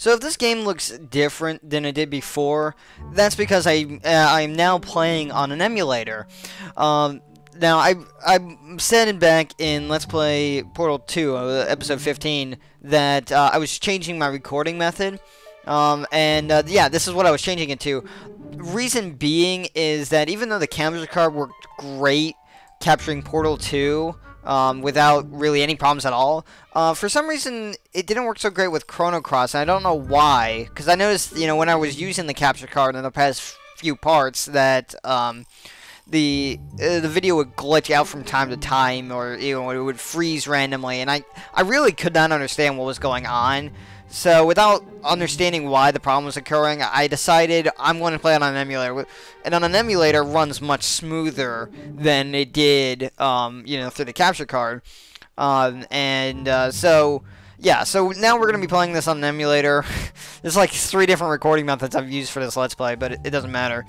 So if this game looks different than it did before, that's because I'm now playing on an emulator. Now, I said back in Let's Play Portal 2, episode 15, that I was changing my recording method. Yeah, this is what I was changing it to. Reason being is that even though the capture card worked great capturing Portal 2 without really any problems at all, for some reason it didn't work so great with Chrono Cross, and I don't know why. Because I noticed, you know, when I was using the capture card in the past few parts that the video would glitch out from time to time, or you know, it would freeze randomly, and I really could not understand what was going on. So without understanding why the problem was occurring, I decided I'm going to play it on an emulator, and on an emulator runs much smoother than it did, you know, through the capture card. So yeah, so now we're going to be playing this on an emulator. There's like 3 different recording methods I've used for this Let's Play, but it doesn't matter.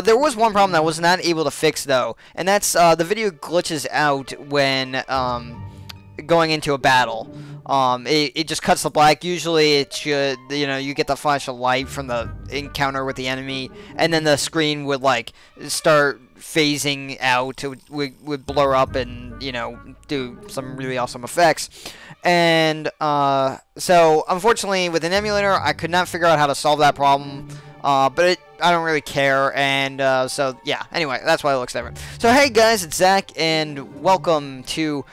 There was one problem that I was not able to fix, though, and that's the video glitches out when going into a battle. It just cuts to black. Usually it should, you know, you get the flash of light from the encounter with the enemy, and then the screen would, like, start phasing out. It would blur up and, you know, do some really awesome effects. And, so, unfortunately, with an emulator, I could not figure out how to solve that problem. But I don't really care, and, so, yeah. Anyway, that's why it looks different. So, hey, guys, it's Zach, and welcome to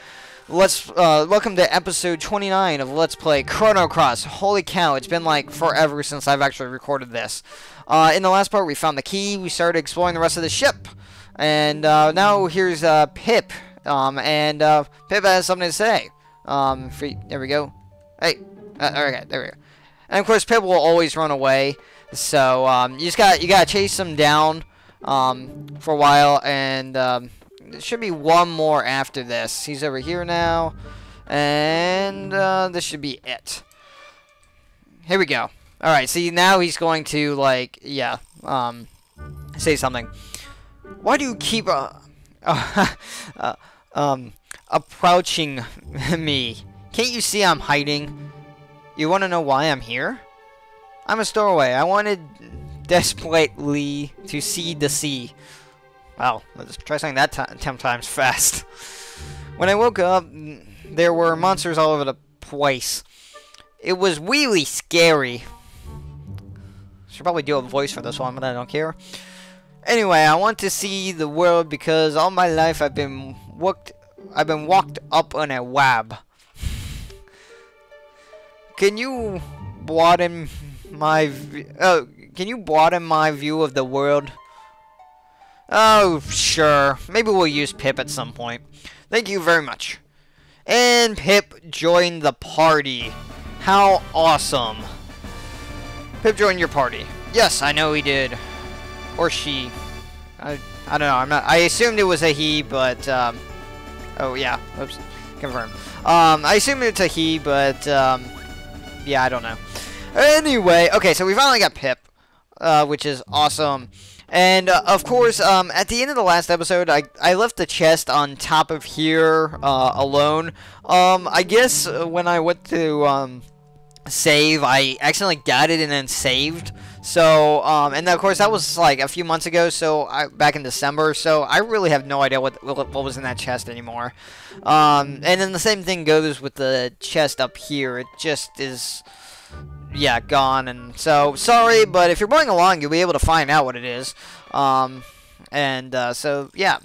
episode 29 of Let's Play Chrono Cross. Holy cow, it's been like forever since I've actually recorded this. In the last part, we found the key, we started exploring the rest of the ship, and now here's Pip, and Pip has something to say. There we go. Hey, okay, there we go. And of course, Pip will always run away, so you gotta chase him down for a while, and there should be one more after this. He's over here now. And this should be it. Here we go. Alright, see, now he's going to, like, yeah, say something. Why do you keep, approaching me? Can't you see I'm hiding? You want to know why I'm here? I'm a stowaway. I wanted desperately to see the sea. Wow, let's try saying that 10 times fast. When I woke up, there were monsters all over the place. It was really scary. Should probably do a voice for this one, but I don't care. Anyway, I want to see the world because all my life I've been walked up on a web. Can you broaden my view of the world? Oh, sure. Maybe we'll use Pip at some point. Thank you very much. And Pip joined the party. How awesome. Pip joined your party. Yes, I know he did. Or she. I don't know. I assumed it was a he, but, oh, yeah. Oops. Confirmed. I assumed it's a he, but, yeah, I don't know. Anyway, okay, so we finally got Pip, which is awesome. And, of course, at the end of the last episode, I left the chest on top of here, alone. I guess when I went to, save, I accidentally got it and then saved. So, and of course, that was, like, a few months ago, so, back in December, so I really have no idea what was in that chest anymore. And then the same thing goes with the chest up here. It just is, yeah, gone, and so, sorry, but if you're playing along, you'll be able to find out what it is. So, yeah.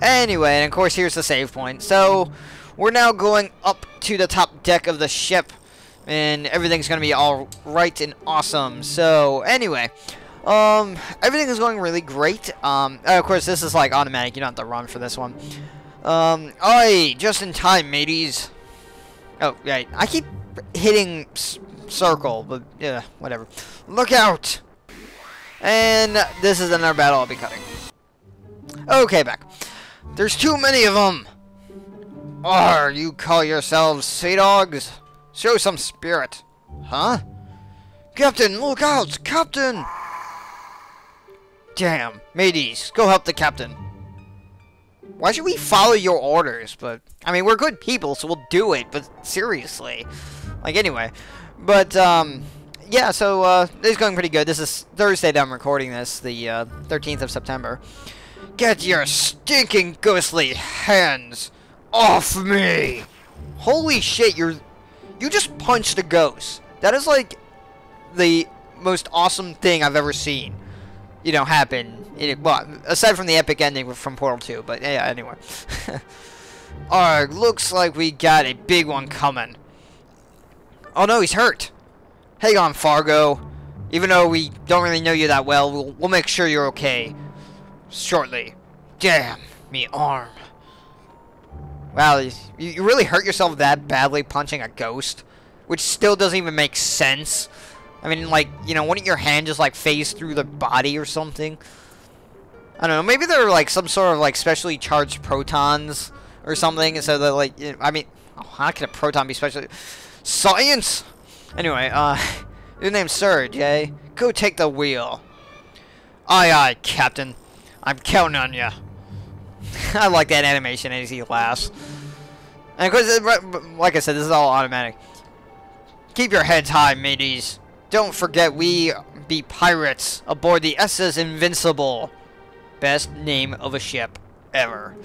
Anyway, and of course, here's the save point. So, we're now going up to the top deck of the ship, and everything's gonna be all right and awesome. So, anyway, everything is going really great. Of course, this is, like, automatic. You don't have to run for this one. Aye, just in time, mateys. Oh, right. I keep hitting circle, but yeah, whatever. Look out! And this is another battle I'll be cutting. Okay, back. There's too many of them. Arr, you call yourselves sea dogs? Show some spirit. Huh? Captain, look out! Captain! Damn, mateys, go help the captain. Why should we follow your orders? But, I mean, we're good people, so we'll do it, but seriously. Like, anyway. But, yeah, so, it's going pretty good. This is Thursday that I'm recording this, the, 13th of September. Get your stinking ghostly hands off me! Holy shit, you just punched a ghost. That is, like, the most awesome thing I've ever seen, you know, happen. Well, aside from the epic ending from Portal 2, but, yeah, anyway. Alright, looks like we got a big one coming. Oh no, he's hurt. Hang on, Fargo. Even though we don't really know you that well, we'll make sure you're okay shortly. Damn, me arm. Wow, you really hurt yourself that badly punching a ghost? Which still doesn't even make sense. I mean, like, you know, wouldn't your hand just, like, phase through the body or something? I don't know, maybe they're, like, some sort of, like, specially charged protons or something, so that, like, you know, I mean, how can a proton be specially... Science! Anyway, your name's Serge, eh? Go take the wheel. Aye, aye, Captain. I'm counting on ya. I like that animation as he laughs. And of course, like I said, this is all automatic. Keep your heads high, mateys. Don't forget we be pirates aboard the SS Invincible. Best name of a ship ever.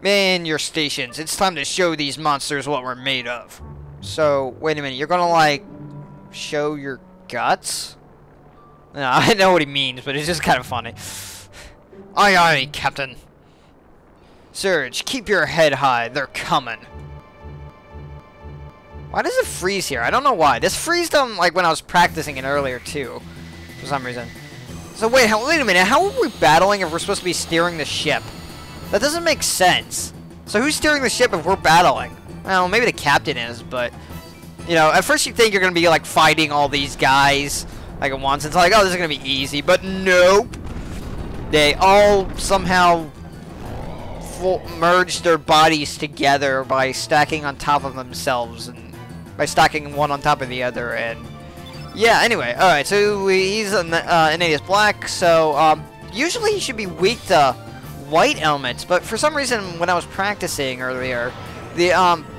Man, your stations. It's time to show these monsters what we're made of. So, wait a minute. You're gonna, like, show your guts? No, I know what he means, but it's just kind of funny. Aye, aye, Captain. Serge, keep your head high. They're coming. Why does it freeze here? I don't know why. This freezed like, when I was practicing it earlier, too. For some reason. So, wait a minute. How are we battling if we're supposed to be steering the ship? That doesn't make sense. So, who's steering the ship if we're battling? Well, maybe the captain is, but... You know, at first you think you're going to be, like, fighting all these guys, like, at once. It's like, oh, this is going to be easy. But nope. They all somehow merge their bodies together by stacking on top of themselves. And by stacking one on top of the other. And, yeah, anyway. Alright, so he's in Idiot's Black. So, usually he should be weak to white elements. But for some reason, when I was practicing earlier, the,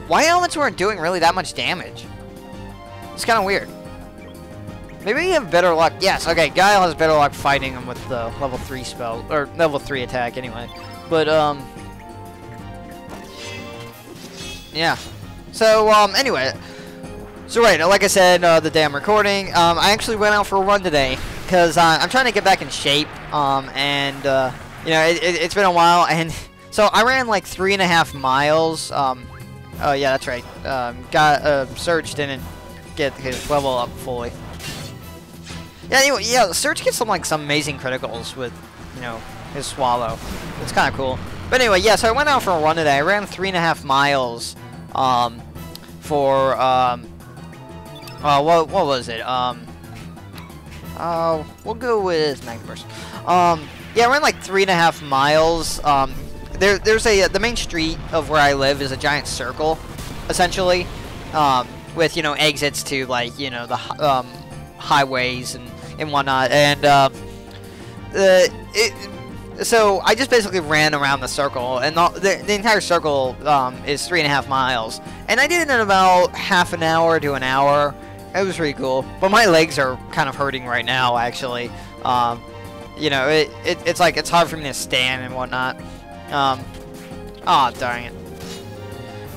white elements weren't doing really that much damage. It's kind of weird. Maybe you have better luck. Yes, okay, Guile has better luck fighting him with the level 3 spell, or level 3 attack anyway. But, yeah. So, anyway. So, right, like I said, the day I'm recording, I actually went out for a run today. Because, I'm trying to get back in shape, and, you know, it's been a while, and... So, I ran, like, 3.5 miles, oh, yeah, that's right. Serge didn't get his level up fully. Yeah, anyway, yeah, Serge gets some amazing criticals with, you know, his swallow. It's kind of cool. But anyway, yeah, so I went out for a run today. I ran 3.5 miles, for, what was it? We'll go with Magnus. Yeah, I ran like 3.5 miles, There's the main street of where I live is a giant circle, essentially, with, you know, exits to, like, you know, the highways and whatnot, and so I just basically ran around the circle, and the entire circle is 3.5 miles, and I did it in about half an hour to an hour. It was pretty cool, but my legs are kind of hurting right now, actually. You know, it's like it's hard for me to stand and whatnot. Aw, darn it.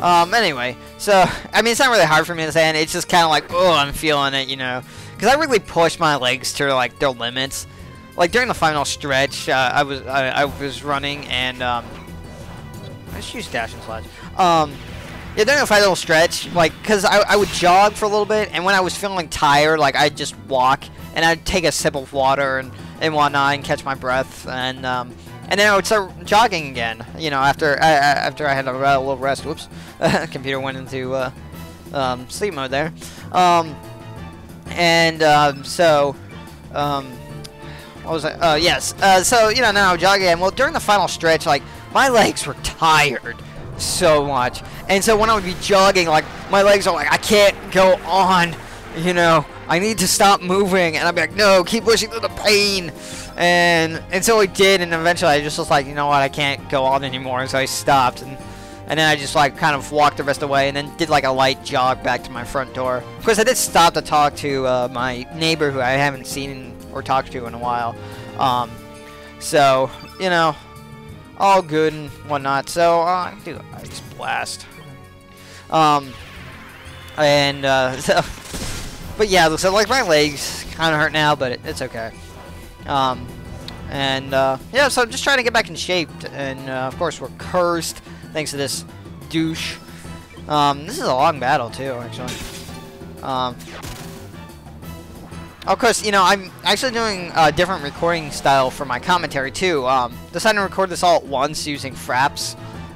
Anyway, so, I mean, it's not really hard for me to stand, it's just kind of like, oh, I'm feeling it, you know, because I really pushed my legs to, like, their limits. Like, during the final stretch, I was running, and, I just used dash and slash. Yeah, during the final stretch, like, because I would jog for a little bit, and when I was feeling tired, like, I'd just walk, and I'd take a sip of water and whatnot, and catch my breath, and then I would start jogging again, you know, after I had a little rest. Whoops. Computer went into sleep mode there. So, what was I? Yes. So, you know, now I'm jogging again. Well, during the final stretch, like, my legs were tired so much. And so when I would be jogging, like, my legs are like, I can't go on, you know. I need to stop moving. And I'd be like, no, keep pushing through the pain. And so I did, and eventually I just was like, you know what, I can't go on anymore, so I stopped, and And then I just like kind of walked the rest of the way and then did like a light jog back to my front door. Of course, I did stop to talk to my neighbor who I haven't seen or talked to in a while. So, you know, all good and whatnot. So, I do Ice Blast. So, but yeah, so like my legs kind of hurt now, but it's okay. Yeah, so I'm just trying to get back in shape, and of course we're cursed thanks to this douche. This is a long battle too, actually. Of course, you know, I'm actually doing a different recording style for my commentary too. Decided to record this all at once using Fraps,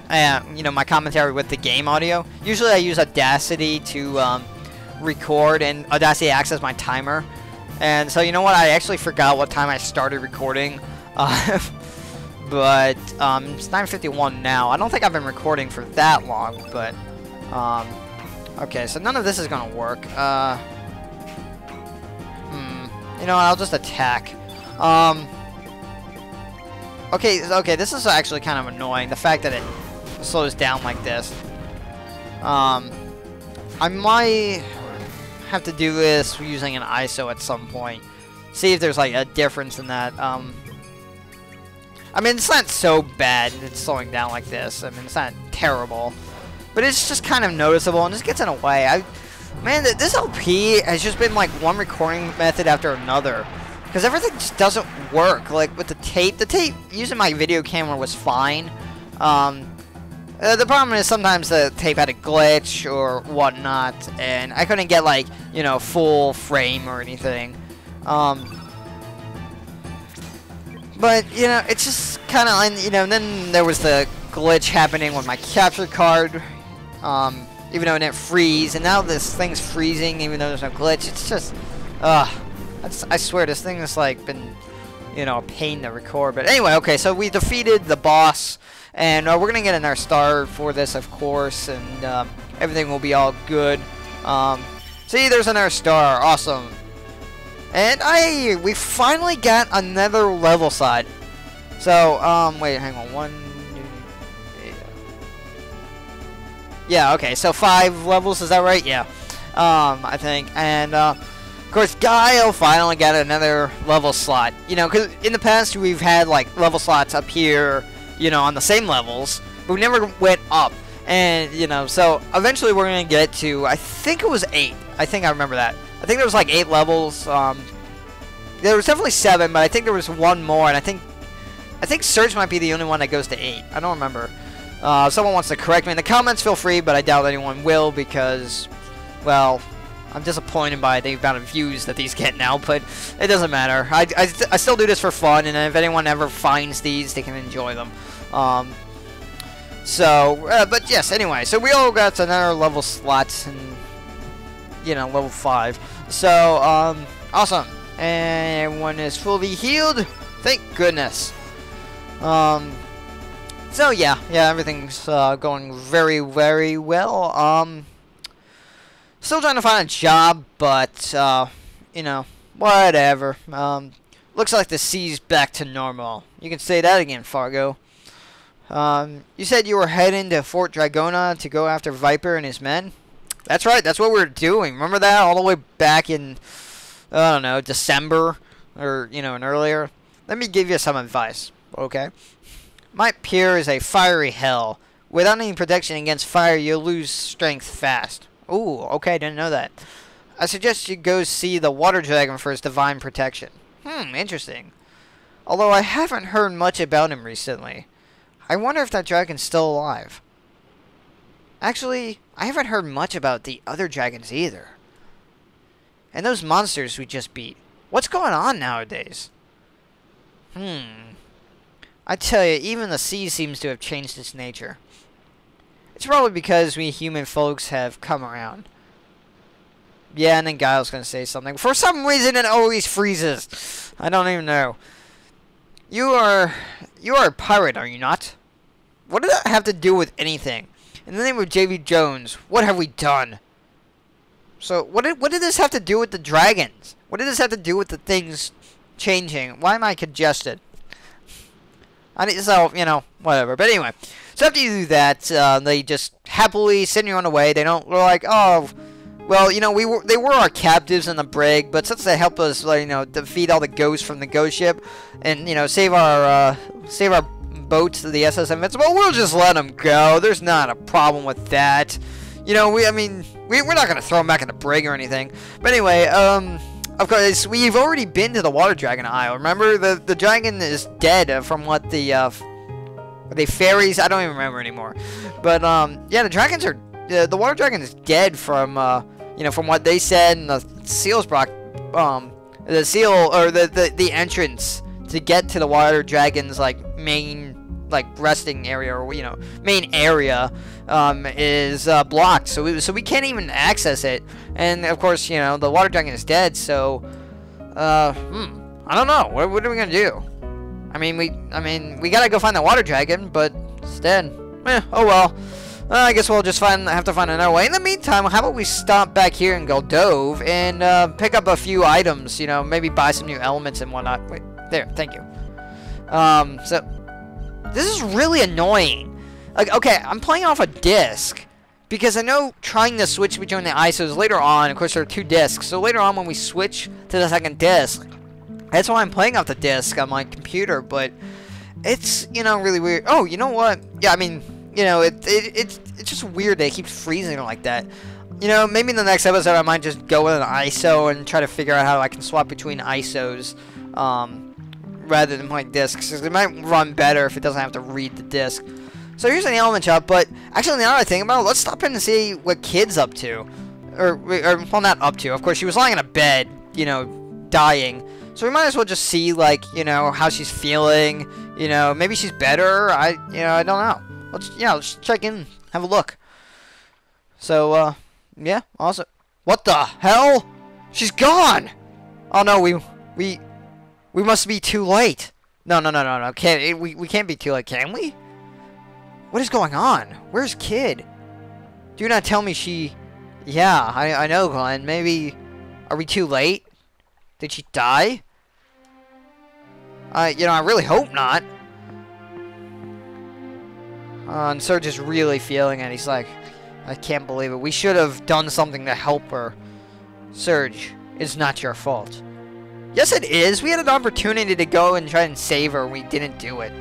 and you know, my commentary with the game audio. Usually I use Audacity to record, and Audacity acts as my timer. And so, you know what, I actually forgot what time I started recording, but it's 9:51 now. I don't think I've been recording for that long, but okay, so none of this is gonna work. You know what, I'll just attack. Okay, this is actually kind of annoying, the fact that it slows down like this. I might have to do this using an ISO at some point. See if there's like a difference in that. I mean, it's not so bad it's slowing down like this. I mean, it's not terrible, but it's just kind of noticeable and just gets in the way. Man, this LP has just been like one recording method after another, because everything just doesn't work. Like with the tape using my video camera was fine. The problem is sometimes the tape had a glitch or whatnot, and I couldn't get like, you know, full frame or anything. But, you know, it's just kind of, you know, and then there was the glitch happening with my capture card, even though it didn't freeze, and now this thing's freezing even though there's no glitch. It's just, I swear this thing has like been, you know, a pain to record. But anyway, okay, so we defeated the boss, and we're gonna get another star for this, of course, and everything will be all good. See, there's another star, awesome. And we finally got another level slot. So, wait, hang on, yeah, okay, so 5 levels, is that right? Yeah, I think, and, of course, Guile finally got another level slot. You know, because in the past, we've had, like, level slots up here, you know, on the same levels, but we never went up. And, you know, so eventually we're going to get to, I think it was 8. I think I remember that. I think there was like 8 levels. There was definitely 7, but I think there was one more, and I think Serge might be the only one that goes to 8. I don't remember. If someone wants to correct me in the comments, feel free, but I doubt anyone will, because, well, I'm disappointed by the amount of views that these get now, but it doesn't matter. I still do this for fun, and if anyone ever finds these, they can enjoy them. But yes, anyway, so we all got another level slots, and, you know, level 5. So, awesome. And everyone is fully healed. Thank goodness. So yeah, everything's going very, very well. Still trying to find a job, but, you know, whatever. Looks like the sea's back to normal. You can say that again, Fargo. You said you were heading to Fort Dragona to go after Viper and his men? That's right, that's what we were doing. Remember that? All the way back in, I don't know, December, or, you know, and earlier. Let me give you some advice, okay? Mount Pyre is a fiery hell. Without any protection against fire, you'll lose strength fast. Ooh, okay, didn't know that. I suggest you go see the water dragon for his divine protection. Interesting. Although I haven't heard much about him recently. I wonder if that dragon's still alive. Actually, I haven't heard much about the other dragons either. And those monsters we just beat. What's going on nowadays? I tell you, even the sea seems to have changed its nature. It's probably because we human folks have come around. Yeah, and then Guile's gonna say something. For some reason it always freezes. I don't even know. You are a pirate, are you not? What does that have to do with anything? In the name of J.V. Jones, what have we done? So, what did this have to do with the dragons? What did this have to do with the things changing? Why am I congested? So, you know, whatever. But anyway, So after you do that, they just happily send you on the way. They're like, oh, well, you know, they were our captives in the brig, but since they helped us, like, you know, defeat all the ghosts from the ghost ship, and, you know, save our boats to the SS Invincible, we'll just let them go. There's not a problem with that. You know, we're not gonna throw them back in the brig or anything. But anyway, of course, we've already been to the Water Dragon Isle. Remember, the dragon is dead from what the fairies. I don't even remember anymore. But yeah, the dragons are the Water Dragon is dead from you know, from what they said. And the seals brought the seal, or the entrance to get to the Water Dragon's like main resting area, or, you know, main area is blocked, so we can't even access it. And of course, you know, the Water Dragon is dead, so I don't know, what are we gonna do? I mean we gotta go find the Water Dragon, but instead, oh well. I guess we'll just have to find another way. In the meantime, how about we stop back here in Guldove and pick up a few items, you know, maybe buy some new elements and whatnot. Wait, there, thank you. So this is really annoying. Like, okay, I'm playing off a disc because I know trying to switch between the ISOs later on, of course there are 2 discs, so later on when we switch to the second disc, that's why I'm playing off the disc on my computer, but it's, you know, really weird. Oh, you know what? Yeah, I mean, you know, it's just weird that it keeps freezing like that. You know, maybe in the next episode I might just go with an ISO and try to figure out how I can swap between ISOs, rather than playing discs, because it might run better if it doesn't have to read the disc. So here's an element shop, but actually now that I think about it, let's stop in and see what Kid's up to. Or, well, not up to. Of course, she was lying in a bed, you know, dying. So we might as well just see, like, you know, how she's feeling. You know, maybe she's better. I don't know. Let's check in, have a look. So, yeah, awesome. What the hell? She's gone! Oh no, we must be too late. No. We can't be too late, can we? What is going on? Where's Kid? Do not tell me she... Yeah, I know, Glenn. Maybe... Are we too late? Did she die? You know, I really hope not. And Serge is really feeling it. He's like, I can't believe it. We should have done something to help her. Serge, it's not your fault. Yes, it is. We had an opportunity to go and try and save her. We didn't do it.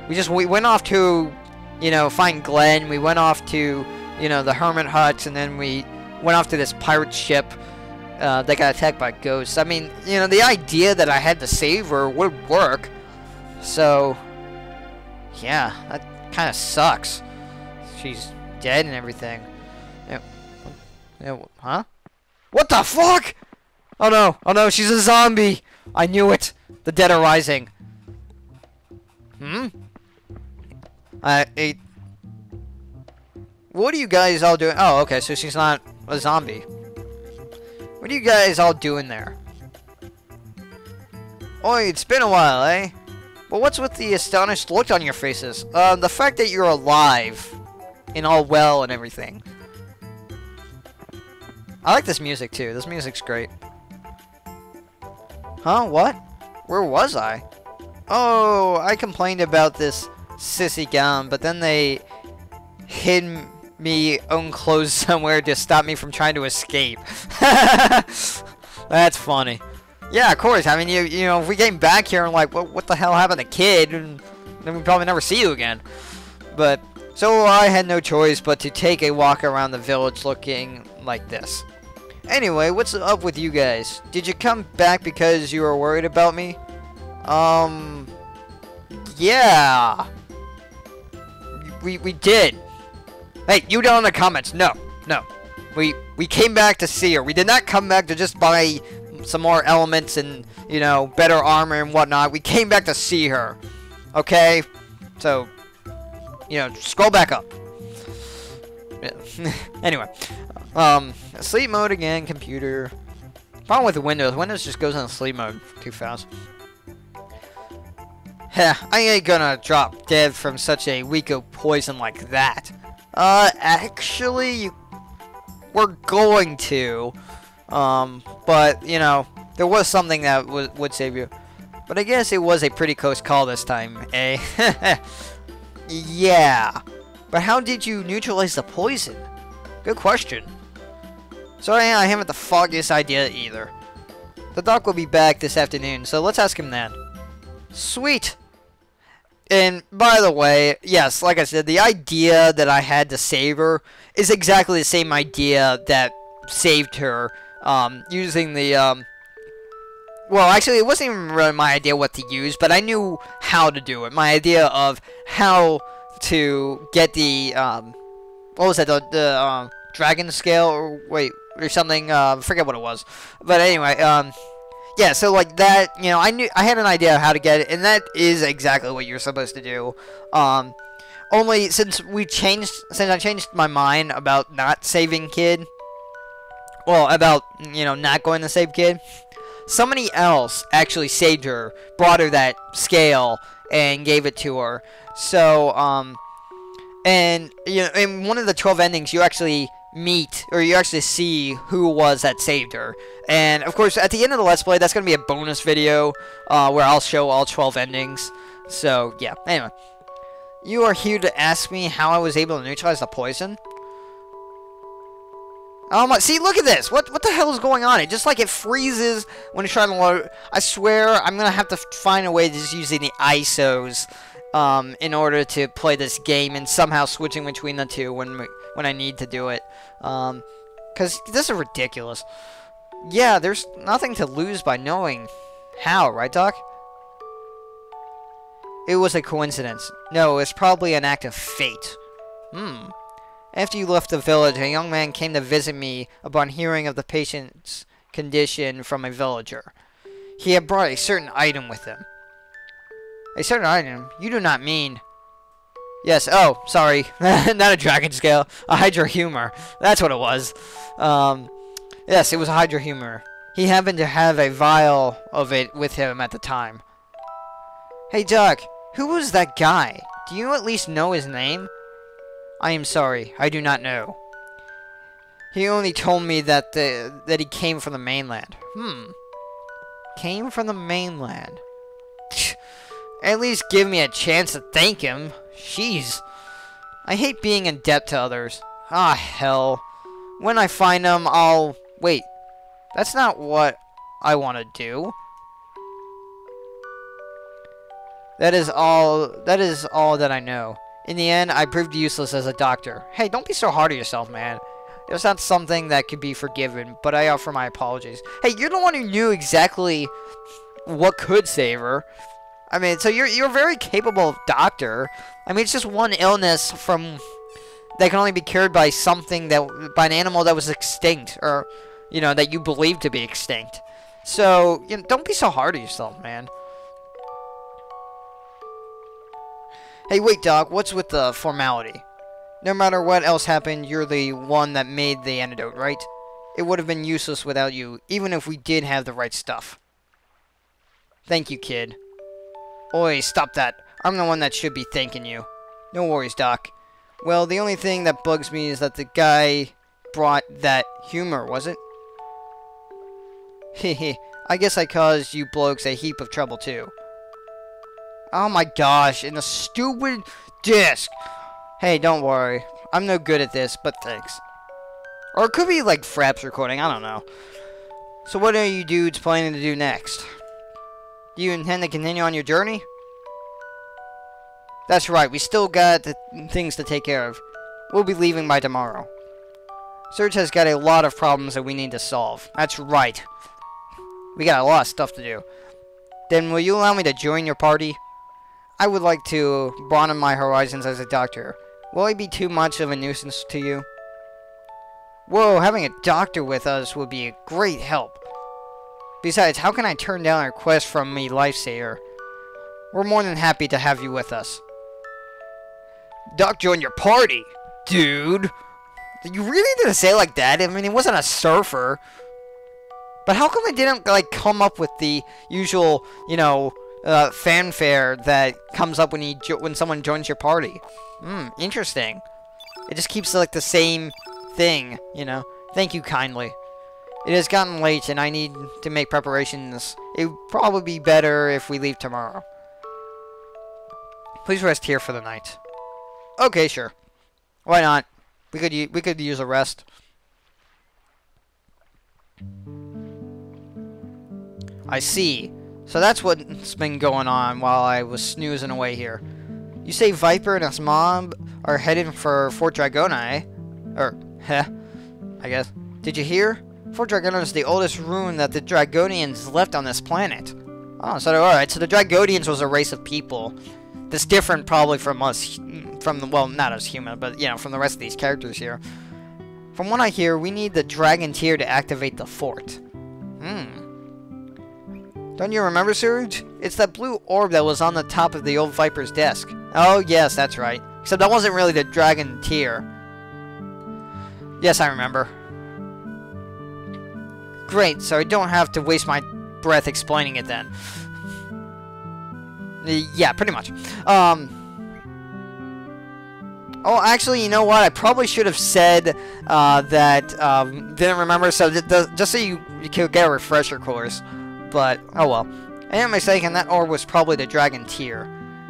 We went off to, you know, find Glenn. We went off to, you know, the hermit huts, and then we went off to this pirate ship that got attacked by ghosts. I mean, you know, the idea that I had to save her would work. So, yeah, that kind of sucks. She's dead and everything. Huh? What the fuck? Oh no, she's a zombie. I knew it. The dead are rising. What are you guys all doing? Oh, okay, so she's not a zombie. What are you guys all doing there? Oi, it's been a while, eh? But what's with the astonished look on your faces? The fact that you're alive and all well and everything. I like this music too. This music's great. Huh? What? Where was I? Oh, I complained about this sissy gown, but then they hid me own clothes somewhere to stop me from trying to escape. That's funny. Yeah, of course. I mean, you know, if we came back here and like, what the hell happened to Kid, and then we'd probably never see you again. But so I had no choice but to take a walk around the village looking like this. Anyway, what's up with you guys? Did you come back because you were worried about me? Yeah. We did. Hey, you down in the comments. No. We came back to see her. We did not come back to just buy some more elements and, you know, better armor and whatnot. We came back to see her. Okay? So, you know, scroll back up. Yeah. Anyway. Sleep mode again, computer. Problem with the Windows. Windows just goes into sleep mode too fast. Heh, I ain't gonna drop dead from such a weak poison like that. Actually, we're going to. But, you know, there was something that would save you. But I guess it was a pretty close call this time, eh? Yeah. But how did you neutralize the poison? Good question. Sorry, I haven't the foggiest idea either. The doc will be back this afternoon, so let's ask him then. Sweet. And, by the way, yes, like I said, the idea that I had to save her is exactly the same idea that saved her, using the, well, actually, it wasn't even really my idea what to use, but I knew how to do it. My idea of how to get the, what was that, the dragon scale, or, wait, or something, forget what it was. But anyway, yeah, so like that, you know, I had an idea of how to get it, and that is exactly what you're supposed to do. Only since I changed my mind about not saving Kid, well, about, you know, not going to save Kid, somebody else actually saved her, brought her that scale, and gave it to her. So, and, you know, in one of the 12 endings, you actually meet, or you actually see who it was that saved her. And, of course, at the end of the Let's Play, that's going to be a bonus video, where I'll show all 12 endings. So, yeah, anyway. You are here to ask me how I was able to neutralize the poison? Oh my, see, look at this! What the hell is going on? It just, like, it freezes when it's trying to load. I swear, I'm gonna have to find a way to just using the ISOs, in order to play this game, and somehow switching between the two when I need to do it. Because this is ridiculous. Yeah, there's nothing to lose by knowing how, right, Doc? It was a coincidence. No, it's probably an act of fate. After you left the village, a young man came to visit me upon hearing of the patient's condition from a villager. He had brought a certain item with him. A certain item? You do not mean... Yes, oh, sorry. Not a dragon scale. A Hydra Humor. That's what it was. Yes, it was a Hydra Humor. He happened to have a vial of it with him at the time. Hey, Doc, who was that guy? Do you at least know his name? I am sorry, I do not know. He only told me that he came from the mainland. Came from the mainland. At least give me a chance to thank him. Jeez. I hate being in debt to others. Ah, hell. When I find him, I'll... Wait. That's not what I want to do. That is all that I know. In the end, I proved useless as a doctor. Hey, don't be so hard on yourself, man. It's not something that could be forgiven, but I offer my apologies. Hey, you're the one who knew exactly what could save her. I mean, so you're a very capable doctor. I mean, it's just one illness that can only be cured by by an animal that was extinct, or, you know, that you believe to be extinct. So, you know, don't be so hard on yourself, man. Hey, wait, Doc, what's with the formality? No matter what else happened, you're the one that made the antidote, right? It would have been useless without you, even if we did have the right stuff. Thank you, kid. Oi, stop that. I'm the one that should be thanking you. No worries, Doc. Well, the only thing that bugs me is that the guy brought that humor, was it? Hehe, I guess I caused you blokes a heap of trouble, too. Oh my gosh, and the stupid disc. Hey, don't worry. I'm no good at this, but thanks. Or it could be like Fraps recording, I don't know. So what are you dudes planning to do next? Do you intend to continue on your journey? That's right, we still got the things to take care of. We'll be leaving by tomorrow. Serge has got a lot of problems that we need to solve. That's right. We got a lot of stuff to do. Then will you allow me to join your party? I would like to broaden my horizons as a doctor. Will I be too much of a nuisance to you? Whoa, having a doctor with us would be a great help. Besides, how can I turn down a request from me Lifesaver? We're more than happy to have you with us. Doc join your party? Dude. You really didn't say it like that? I mean, he wasn't a surfer. But how come they didn't, like, come up with the usual, you know... fanfare that comes up when someone joins your party. Interesting. It just keeps like the same thing, you know. Thank you kindly. It has gotten late and I need to make preparations. It would probably be better if we leave tomorrow. Please rest here for the night. Okay, sure. Why not? We could use a rest. I see. So that's what's been going on while I was snoozing away here. You say Viper and his mom are headed for Fort Dragona, eh? Or, heh, I guess. Did you hear? Fort Dragona is the oldest ruin that the Dragonians left on this planet. Oh, so alright, so the Dragonians was a race of people that's different probably from us, well, not us human, but, you know, from the rest of these characters here. From what I hear, we need the Dragon Tear to activate the fort. Don't you remember, Serge? It's that blue orb that was on the top of the old Viper's desk. Oh, yes, that's right. Except that wasn't really the Dragon Tear. Yes, I remember. Great, so I don't have to waste my breath explaining it then. Yeah, pretty much. Oh, actually, you know what? I probably should have said that didn't remember, so just so you could get a refresher course. But, oh well. I am mistaken, that orb was probably the Dragon Tear.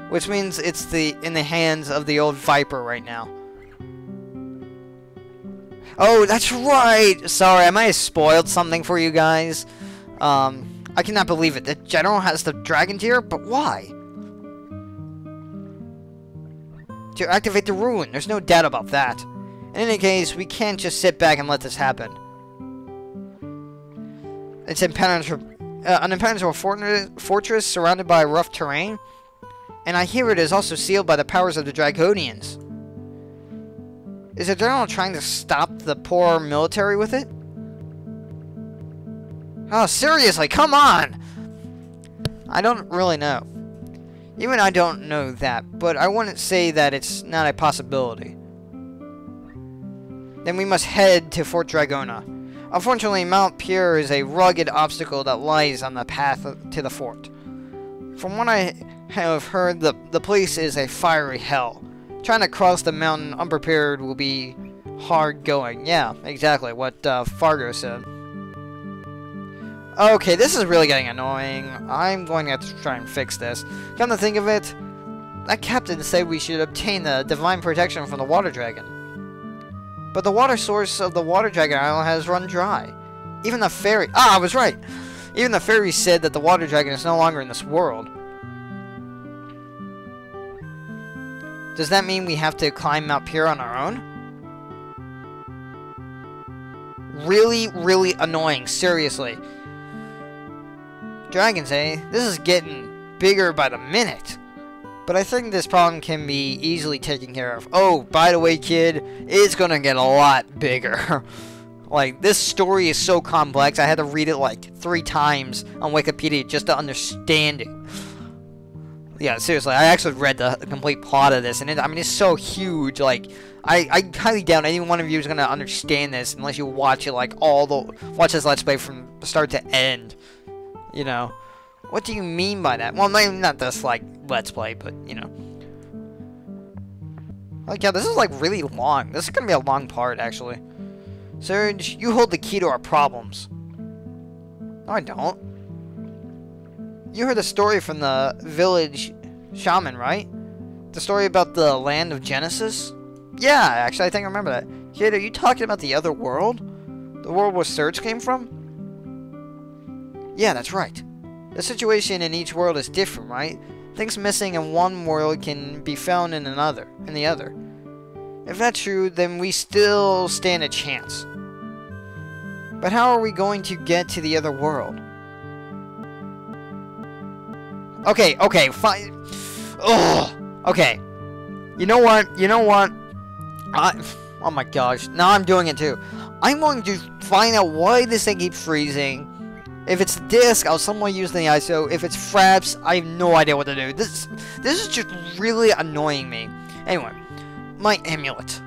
Which means it's in the hands of the old Viper right now. Oh, that's right! Sorry, I might have spoiled something for you guys. I cannot believe it. The General has the Dragon Tear, but why? To activate the ruin. There's no doubt about that. In any case, we can't just sit back and let this happen. It's impenetrable. An impenetrable fortress surrounded by rough terrain, and I hear it is also sealed by the powers of the Dragonians. Is the General trying to stop the poor military with it? Oh, seriously, come on! I don't really know. Even I don't know that, but I wouldn't say that it's not a possibility. Then we must head to Fort Dragona. Unfortunately, Mount Pyre is a rugged obstacle that lies on the path to the fort. From what I have heard, the place is a fiery hell. Trying to cross the mountain unprepared will be hard going. Yeah, exactly what Fargo said. Okay, this is really getting annoying. I'm going to have to try and fix this. Come to think of it, that captain said we should obtain the divine protection from the water dragon. But the water source of the Water Dragon Island has run dry. Even the fairy... Ah, I was right! Even the fairy said that the Water Dragon is no longer in this world. Does that mean we have to climb Mount Pyre on our own? Really, really annoying. Seriously. Dragons, eh? This is getting bigger by the minute. But I think this problem can be easily taken care of. Oh, by the way, kid, it's gonna get a lot bigger. Like, this story is so complex, I had to read it like 3 times on Wikipedia just to understand it. Yeah, seriously, I actually read the complete plot of this, and I mean, it's so huge. Like, I highly doubt any one of you is gonna understand this unless you watch it like watch this Let's Play from start to end. You know. What do you mean by that? Well, not this, like, Let's Play, but, you know. Like, yeah, this is, like, really long. This is gonna be a long part, actually. Serge, you hold the key to our problems. No, I don't. You heard the story from the village shaman, right? The story about the land of Genesis? Yeah, actually, I think I remember that. Kid, are you talking about the other world? The world where Serge came from? Yeah, that's right. The situation in each world is different, right? Things missing in one world can be found in the other. If that's true, then we still stand a chance. But how are we going to get to the other world? Okay, fine. Ugh. Okay. You know what? Oh my gosh. Now I'm doing it too. I'm going to find out why this thing keeps freezing. If it's the disc, I'll somehow use the ISO. If it's fraps, I have no idea what to do. This is just really annoying me. Anyway, my amulet.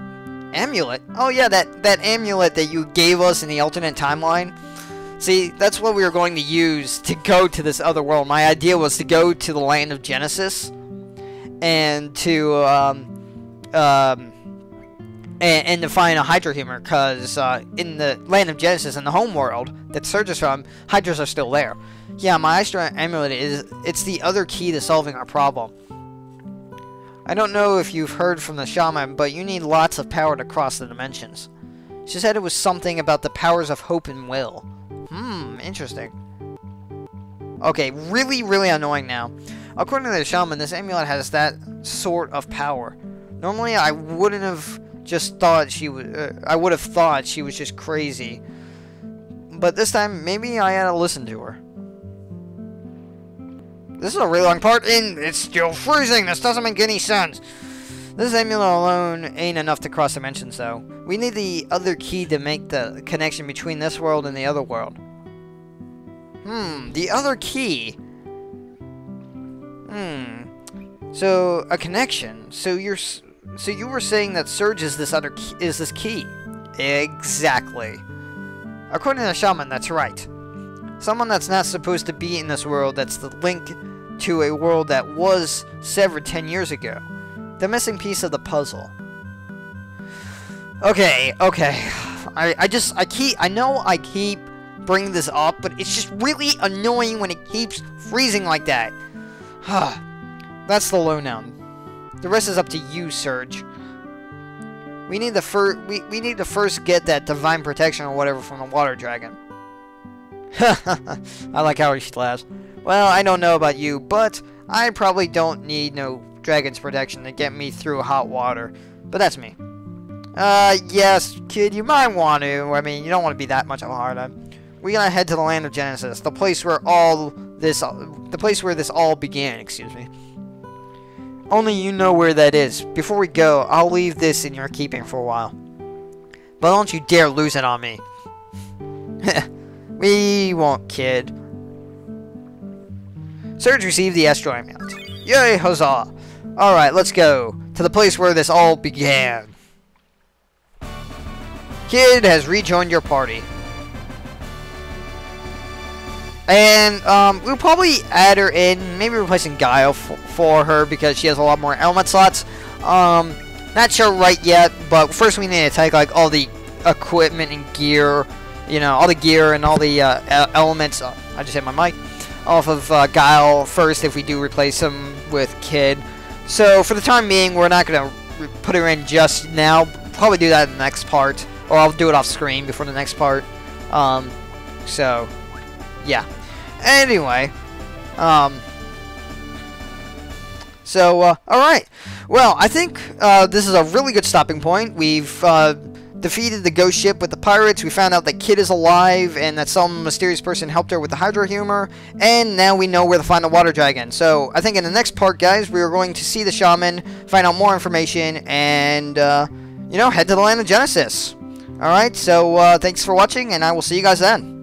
Amulet? Oh yeah, that amulet that you gave us in the alternate timeline. See, that's what we were going to use to go to this other world. My idea was to go to the land of Genesis and to and to find a Hydra humor, because in the land of Genesis, in the home world that Serge is from, Hydras are still there. Yeah, my Hydra amulet it's the other key to solving our problem. I don't know if you've heard from the shaman, but you need lots of power to cross the dimensions. She said it was something about the powers of hope and will. Interesting. Okay, really, really annoying now. According to the shaman, this amulet has that sort of power. Normally, I wouldn't have just thought she was... I would have thought she was just crazy. But this time, maybe I had to listen to her. This is a really long part, and it's still freezing. This doesn't make any sense. This amulet alone ain't enough to cross dimensions, though. We need the other key to make the connection between this world and the other world. The other key. So a connection. So you were saying that Serge is this key? Exactly. According to the shaman, that's right. Someone that's not supposed to be in this world. That's the link to a world that was severed 10 years ago. The missing piece of the puzzle. Okay. I know I keep bringing this up, but it's just really annoying when it keeps freezing like that. That's the lowdown. The rest is up to you, Serge. We need to first get that divine protection or whatever from the water dragon. I like how she laughs. Well, I don't know about you, but I probably don't need no dragon's protection to get me through hot water. But that's me. Yes, kid, you might want to. I mean, you don't want to be that much of a hard-on. We gotta head to the land of Genesis, the place where this all began, excuse me. Only you know where that is. Before we go, I'll leave this in your keeping for a while. But don't you dare lose it on me. We won't, kid. Serge received the Astro Amulet. Yay, huzzah! Alright, let's go to the place where this all began. Kid has rejoined your party. And we'll probably add her in, maybe replacing Guile for her because she has a lot more element slots. Not sure right yet, but first we need to take like all the equipment and gear, you know, all the gear and all the elements. I just hit my mic off of Guile first if we do replace him with Kid. So for the time being, we're not gonna put her in just now. Probably do that in the next part, or I'll do it off screen before the next part. So yeah. Anyway, alright. Well, I think this is a really good stopping point. We've defeated the ghost ship with the pirates. We found out that Kid is alive and that some mysterious person helped her with the hydro humor. And now we know where to find the water dragon. So I think in the next part, guys, we are going to see the shaman, find out more information, and, you know, head to the land of Genesis. Alright, so thanks for watching, and I will see you guys then.